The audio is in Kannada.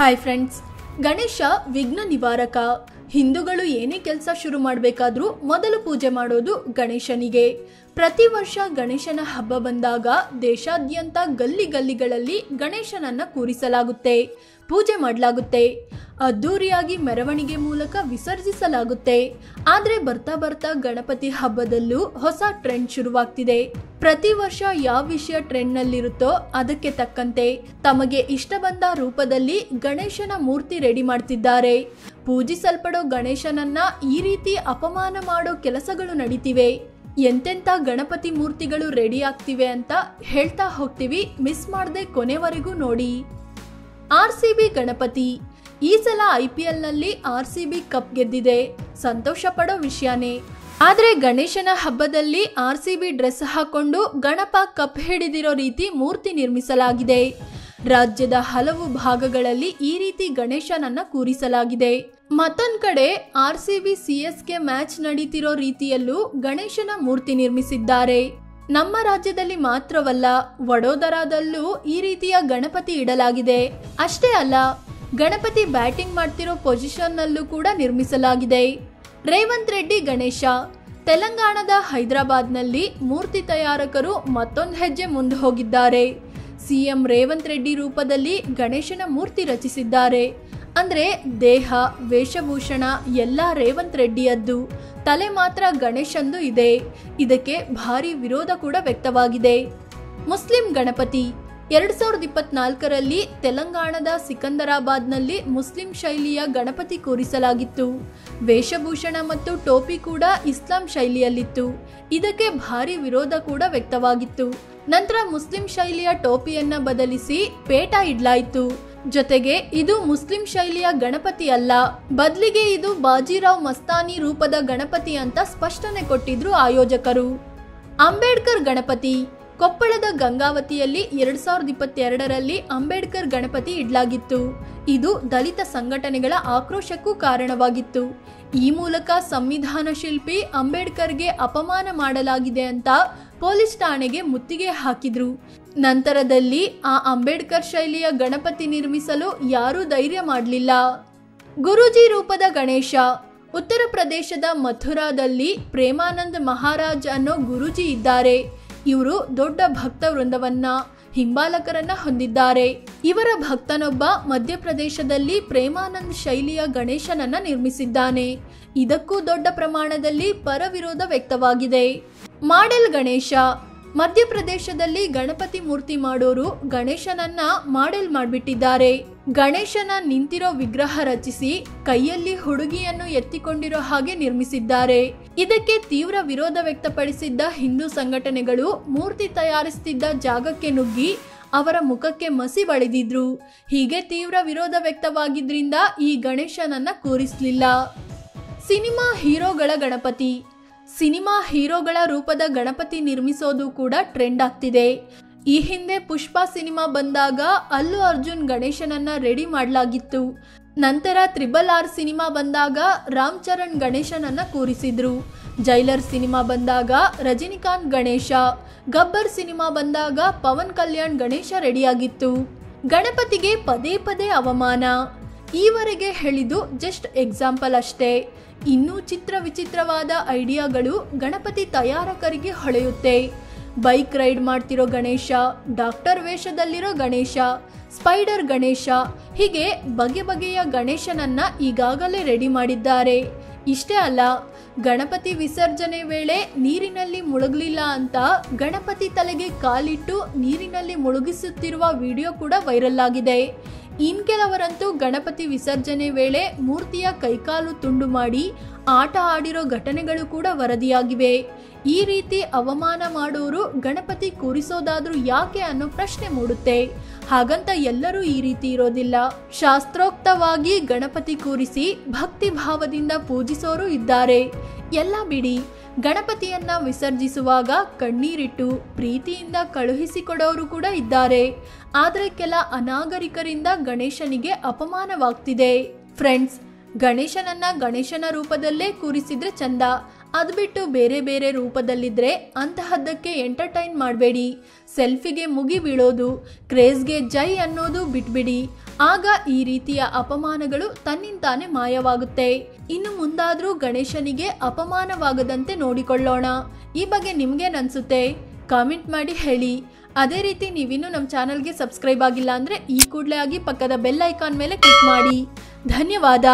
ಹಾಯ್ ಫ್ರೆಂಡ್ಸ್, ಗಣೇಶ ವಿಘ್ನ ನಿವಾರಕ. ಹಿಂದೂಗಳು ಏನೇ ಕೆಲಸ ಶುರು ಮಾಡಬೇಕಾದ್ರೂ ಮೊದಲು ಪೂಜೆ ಮಾಡೋದು ಗಣೇಶನಿಗೆ. ಪ್ರತಿ ವರ್ಷ ಗಣೇಶನ ಹಬ್ಬ ಬಂದಾಗ ದೇಶಾದ್ಯಂತ ಗಲ್ಲಿಗಳಲ್ಲಿ ಗಣೇಶನನ್ನ ಕೂರಿಸಲಾಗುತ್ತೆ, ಪೂಜೆ ಮಾಡಲಾಗುತ್ತೆ, ಅದ್ದೂರಿಯಾಗಿ ಮೆರವಣಿಗೆ ಮೂಲಕ ವಿಸರ್ಜಿಸಲಾಗುತ್ತೆ. ಆದರೆ ಬರ್ತಾ ಬರ್ತಾ ಗಣಪತಿ ಹಬ್ಬದಲ್ಲೂ ಹೊಸ ಟ್ರೆಂಡ್ ಶುರುವಾಗ್ತಿದೆ. ಪ್ರತಿ ವರ್ಷ ಯಾವ ವಿಷಯ ಟ್ರೆಂಡ್ನಲ್ಲಿರುತ್ತೋ ಅದಕ್ಕೆ ತಕ್ಕಂತೆ ತಮಗೆ ಇಷ್ಟ ಬಂದ ರೂಪದಲ್ಲಿ ಗಣೇಶನ ಮೂರ್ತಿ ರೆಡಿ ಮಾಡ್ತಿದ್ದಾರೆ. ಪೂಜಿಸಲ್ಪಡೋ ಗಣೇಶನನ್ನ ಈ ರೀತಿ ಅಪಮಾನ ಮಾಡೋ ಕೆಲಸಗಳು ನಡೀತಿವೆ. ಎಂತೆಂಥ ಗಣಪತಿ ಮೂರ್ತಿಗಳು ರೆಡಿ ಆಗ್ತಿವೆ ಅಂತ ಹೇಳ್ತಾ ಹೋಗ್ತೀವಿ, ಮಿಸ್ ಮಾಡದೆ ಕೊನೆವರೆಗೂ ನೋಡಿ. RCB ಗಣಪತಿ ಈ ಸಲ IPL ನಲ್ಲಿ RCB ಕಪ್ ಗೆದ್ದಿದೆ, ಸಂತೋಷ ಪಡೋ ವಿಷಯನೇ. ಆದ್ರೆ ಗಣೇಶನ ಹಬ್ಬದಲ್ಲಿ RCB ಡ್ರೆಸ್ ಹಾಕೊಂಡು ಗಣಪ ಕಪ್ ಹಿಡಿದಿರೋ ರೀತಿ ಮೂರ್ತಿ ನಿರ್ಮಿಸಲಾಗಿದೆ. ರಾಜ್ಯದ ಹಲವು ಭಾಗಗಳಲ್ಲಿ ಈ ರೀತಿ ಗಣೇಶನನ್ನ ಕೂರಿಸಲಾಗಿದೆ. ಮತ್ತೊಂದ್ ಕಡೆ RCB CSK ಮ್ಯಾಚ್ ನಡೀತಿರೋ ರೀತಿಯಲ್ಲೂ ಗಣೇಶನ ಮೂರ್ತಿ ನಿರ್ಮಿಸಿದ್ದಾರೆ. ನಮ್ಮ ರಾಜ್ಯದಲ್ಲಿ ಮಾತ್ರವಲ್ಲ, ವಡೋದರಾದಲ್ಲೂ ಈ ರೀತಿಯ ಗಣಪತಿ ಇಡಲಾಗಿದೆ. ಅಷ್ಟೇ ಅಲ್ಲ, ಗಣಪತಿ ಬ್ಯಾಟಿಂಗ್ ಮಾಡ್ತಿರೋ ಪೊಸಿಷನ್ ನಲ್ಲೂ ಕೂಡ ನಿರ್ಮಿಸಲಾಗಿದೆ. ರೇವಂತ್ ರೆಡ್ಡಿ ಗಣೇಶ ತೆಲಂಗಾಣದ ಹೈದರಾಬಾದ್ನಲ್ಲಿ ಮೂರ್ತಿ ತಯಾರಕರು ಮತ್ತೊಂದು ಹೆಜ್ಜೆ ಮುಂದೆ ಹೋಗಿದ್ದಾರೆ. CM ರೇವಂತ್ ರೆಡ್ಡಿ ರೂಪದಲ್ಲಿ ಗಣೇಶನ ಮೂರ್ತಿ ರಚಿಸಿದ್ದಾರೆ. ಅಂದ್ರೆ ದೇಹ, ವೇಷಭೂಷಣ ಎಲ್ಲ ರೇವಂತ್ ರೆಡ್ಡಿಯದ್ದು, ತಲೆ ಮಾತ್ರ ಗಣೇಶಂದು ಇದೆ. ಇದಕ್ಕೆ ಭಾರಿ ವಿರೋಧ ಕೂಡ ವ್ಯಕ್ತವಾಗಿದೆ. ಮುಸ್ಲಿಂ ಗಣಪತಿ 2024ರಲ್ಲಿ ತೆಲಂಗಾಣದ ಸಿಕಂದರಾಬಾದ್ನಲ್ಲಿ ಮುಸ್ಲಿಂ ಶೈಲಿಯ ಗಣಪತಿ ಕೂರಿಸಲಾಗಿತ್ತು. ವೇಷಭೂಷಣ ಮತ್ತು ಟೋಪಿ ಕೂಡ ಇಸ್ಲಾಂ ಶೈಲಿಯಲ್ಲಿತ್ತು. ಇದಕ್ಕೆ ಭಾರಿ ವಿರೋಧ ಕೂಡ ವ್ಯಕ್ತವಾಗಿತ್ತು. ನಂತರ ಮುಸ್ಲಿಂ ಶೈಲಿಯ ಟೋಪಿಯನ್ನ ಬದಲಿಸಿ ಪೇಟ ಇಡ್ಲಾಯಿತು. ಜೊತೆಗೆ ಇದು ಮುಸ್ಲಿಂ ಶೈಲಿಯ ಗಣಪತಿ ಅಲ್ಲ, ಬದಲಿಗೆ ಇದು ಬಾಜಿರಾವ್ ಮಸ್ತಾನಿ ರೂಪದ ಗಣಪತಿ ಅಂತ ಸ್ಪಷ್ಟನೆ ಕೊಟ್ಟಿದ್ರು ಆಯೋಜಕರು. ಅಂಬೇಡ್ಕರ್ ಗಣಪತಿ ಕೊಪ್ಪಳದ ಗಂಗಾವತಿಯಲ್ಲಿ 2022ರಲ್ಲಿ ಅಂಬೇಡ್ಕರ್ ಗಣಪತಿ ಇಡ್ಲಾಗಿತ್ತು. ಇದು ದಲಿತ ಸಂಘಟನೆಗಳ ಆಕ್ರೋಶಕ್ಕೂ ಕಾರಣವಾಗಿತ್ತು. ಈ ಮೂಲಕ ಸಂವಿಧಾನ ಶಿಲ್ಪಿ ಅಂಬೇಡ್ಕರ್ಗೆ ಅಪಮಾನ ಮಾಡಲಾಗಿದೆ ಅಂತ ಪೊಲೀಸ್ ಠಾಣೆಗೆ ಮುತ್ತಿಗೆ ಹಾಕಿದ್ರು. ನಂತರದಲ್ಲಿ ಆ ಅಂಬೇಡ್ಕರ್ ಶೈಲಿಯ ಗಣಪತಿ ನಿರ್ಮಿಸಲು ಯಾರೂ ಧೈರ್ಯ ಮಾಡಲಿಲ್ಲ. ಗುರೂಜಿ ರೂಪದ ಗಣೇಶ ಉತ್ತರ ಪ್ರದೇಶದ ಮಥುರಾದಲ್ಲಿ ಪ್ರೇಮಾನಂದ್ ಮಹಾರಾಜ್ ಅನ್ನೋ ಗುರೂಜಿ ಇದ್ದಾರೆ. ಇವರು ದೊಡ್ಡ ಭಕ್ತ ವೃಂದವನ್ನ, ಹಿಂಬಾಲಕರನ್ನ ಹೊಂದಿದ್ದಾರೆ. ಇವರ ಭಕ್ತನೊಬ್ಬ ಮಧ್ಯಪ್ರದೇಶದಲ್ಲಿ ಪ್ರೇಮಾನಂದ್ ಶೈಲಿಯ ಗಣೇಶನನ್ನ ನಿರ್ಮಿಸಿದ್ದಾನೆ. ಇದಕ್ಕೂ ದೊಡ್ಡ ಪ್ರಮಾಣದಲ್ಲಿ ಪರವಿರೋಧ ವ್ಯಕ್ತವಾಗಿದೆ. ಮಾಡೆಲ್ ಗಣೇಶ ಮಧ್ಯಪ್ರದೇಶದಲ್ಲಿ ಗಣಪತಿ ಮೂರ್ತಿ ಮಾಡೋರು ಗಣೇಶನನ್ನ ಮಾಡೆಲ್ ಮಾಡಿಬಿಟ್ಟಿದ್ದಾರೆ. ಗಣೇಶನ ನಿಂತಿರೋ ವಿಗ್ರಹ ರಚಿಸಿ ಕೈಯಲ್ಲಿ ಹುಡುಗಿಯನ್ನು ಎತ್ತಿಕೊಂಡಿರೋ ಹಾಗೆ ನಿರ್ಮಿಸಿದ್ದಾರೆ. ಇದಕ್ಕೆ ತೀವ್ರ ವಿರೋಧ ವ್ಯಕ್ತಪಡಿಸಿದ್ದ ಹಿಂದೂ ಸಂಘಟನೆಗಳು ಮೂರ್ತಿ ತಯಾರಿಸುತ್ತಿದ್ದ ಜಾಗಕ್ಕೆ ನುಗ್ಗಿ ಅವರ ಮುಖಕ್ಕೆ ಮಸಿ ಬಳಿದಿದ್ರು. ಹೀಗೆ ತೀವ್ರ ವಿರೋಧ ವ್ಯಕ್ತವಾಗಿದ್ರಿಂದ ಈ ಗಣೇಶನನ್ನ ಕೂರಿಸಲಿಲ್ಲ. ಸಿನಿಮಾ ಹೀರೋಗಳ ಗಣಪತಿ ಸಿನಿಮಾ ಹೀರೋಗಳ ರೂಪದ ಗಣಪತಿ ನಿರ್ಮಿಸೋದು ಕೂಡ ಟ್ರೆಂಡ್ ಆಗ್ತಿದೆ. ಈ ಹಿಂದೆ ಪುಷ್ಪ ಸಿನಿಮಾ ಬಂದಾಗ ಅಲ್ಲು ಅರ್ಜುನ್ ಗಣೇಶನನ್ನ ರೆಡಿ ಮಾಡಲಾಗಿತ್ತು. ನಂತರ RRR ಸಿನಿಮಾ ಬಂದಾಗ ರಾಮ್ ಚರಣ್ ಗಣೇಶನನ್ನ ಕೂರಿಸಿದ್ರು. ಜೈಲರ್ ಸಿನಿಮಾ ಬಂದಾಗ ರಜನಿಕಾಂತ್ ಗಣೇಶ, ಗಬ್ಬರ್ ಸಿನಿಮಾ ಬಂದಾಗ ಪವನ್ ಕಲ್ಯಾಣ್ ಗಣೇಶ ರೆಡಿಯಾಗಿತ್ತು. ಗಣಪತಿಗೆ ಪದೇ ಪದೇ ಅವಮಾನ. ಈವರೆಗೆ ಹೇಳಿದ್ದು ಜಸ್ಟ್ ಎಕ್ಸಾಂಪಲ್ ಅಷ್ಟೇ. ಇನ್ನೂ ವಿಚಿತ್ರವಾದ ಐಡಿಯಾಗಳು ಗಣಪತಿ ತಯಾರಕರಿಗೆ ಹೊಳೆಯುತ್ತೆ. ಬೈಕ್ ರೈಡ್ ಮಾಡ್ತಿರೋ ಗಣೇಶ, ಡಾಕ್ಟರ್ ವೇಷದಲ್ಲಿರೋ ಗಣೇಶ, ಸ್ಪೈಡರ್ ಗಣೇಶ, ಹೀಗೆ ಬಗೆಯ ಗಣೇಶನನ್ನ ಈಗಾಗಲೇ ರೆಡಿ ಮಾಡಿದ್ದಾರೆ. ಇಷ್ಟೇ ಅಲ್ಲ, ಗಣಪತಿ ವಿಸರ್ಜನೆ ವೇಳೆ ನೀರಿನಲ್ಲಿ ಮುಳುಗಲಿಲ್ಲ ಅಂತ ಗಣಪತಿ ತಲೆಗೆ ಕಾಲಿಟ್ಟು ನೀರಿನಲ್ಲಿ ಮುಳುಗಿಸುತ್ತಿರುವ ವಿಡಿಯೋ ಕೂಡ ವೈರಲ್ ಆಗಿದೆ. ಇನ್ ಕೆಲವರಂತೂ ಗಣಪತಿ ವಿಸರ್ಜನೆ ವೇಳೆ ಮೂರ್ತಿಯ ಕೈಕಾಲು ತುಂಡು ಮಾಡಿ ಆಟ ಆಡಿರೋ ಘಟನೆಗಳು ಕೂಡ ವರದಿಯಾಗಿವೆ. ಈ ರೀತಿ ಅವಮಾನ ಮಾಡೋರು ಗಣಪತಿ ಕೂರಿಸೋದಾದ್ರೂ ಯಾಕೆ ಅನ್ನೋ ಪ್ರಶ್ನೆ ಮೂಡುತ್ತೆ. ಹಾಗಂತ ಎಲ್ಲರೂ ಈ ರೀತಿ ಇರೋದಿಲ್ಲ. ಶಾಸ್ತ್ರೋಕ್ತವಾಗಿ ಗಣಪತಿ ಕೂರಿಸಿ ಭಕ್ತಿ ಭಾವದಿಂದ ಪೂಜಿಸೋರು ಇದ್ದಾರೆ. ಎಲ್ಲ ಬಿಡಿ, ಗಣಪತಿಯನ್ನ ವಿಸರ್ಜಿಸುವಾಗ ಕಣ್ಣೀರಿಟ್ಟು ಪ್ರೀತಿಯಿಂದ ಕಳುಹಿಸಿಕೊಡೋರು ಕೂಡ ಇದ್ದಾರೆ. ಆದರೆ ಕೆಲ ಅನಾಗರಿಕರಿಂದ ಗಣೇಶನಿಗೆ ಅಪಮಾನವಾಗ್ತಿದೆ. ಫ್ರೆಂಡ್ಸ್, ಗಣೇಶನನ್ನ ಗಣೇಶನ ರೂಪದಲ್ಲೇ ಕೂರಿಸಿದ್ರೆ ಚಂದ, ಅದು ಬಿಟ್ಟು ಬೇರೆ ಬೇರೆ ರೂಪದಲ್ಲಿದ್ದರೆ ಅಂತಹದ್ದಕ್ಕೆ ಎಂಟರ್ಟೈನ್ ಮಾಡಬೇಡಿ. ಸೆಲ್ಫಿಗೆ ಮುಗಿ ಬೀಳೋದು, ಕ್ರೇಜ್ಗೆ ಜೈ ಅನ್ನೋದು ಬಿಟ್ಬಿಡಿ. ಆಗ ಈ ರೀತಿಯ ಅಪಮಾನಗಳು ತನ್ನಿಂತಾನೆ ಮಾಯವಾಗುತ್ತೆ. ಇನ್ನು ಮುಂದಾದರೂ ಗಣೇಶನಿಗೆ ಅಪಮಾನವಾಗದಂತೆ ನೋಡಿಕೊಳ್ಳೋಣ. ಈ ಬಗ್ಗೆ ನಿಮ್ಗೇನನ್ಸುತ್ತೆ? ಕಾಮೆಂಟ್ ಮಾಡಿ ಹೇಳಿ. ಅದೇ ರೀತಿ ನೀವಿನ್ನೂ ನಮ್ಮ ಚಾನಲ್ಗೆ ಸಬ್ಸ್ಕ್ರೈಬ್ ಆಗಿಲ್ಲ ಅಂದರೆ ಈ ಕೂಡಲೇ ಆಗಿ ಪಕ್ಕದ ಬೆಲ್ ಐಕಾನ್ ಮೇಲೆ ಕ್ಲಿಕ್ ಮಾಡಿ. ಧನ್ಯವಾದ.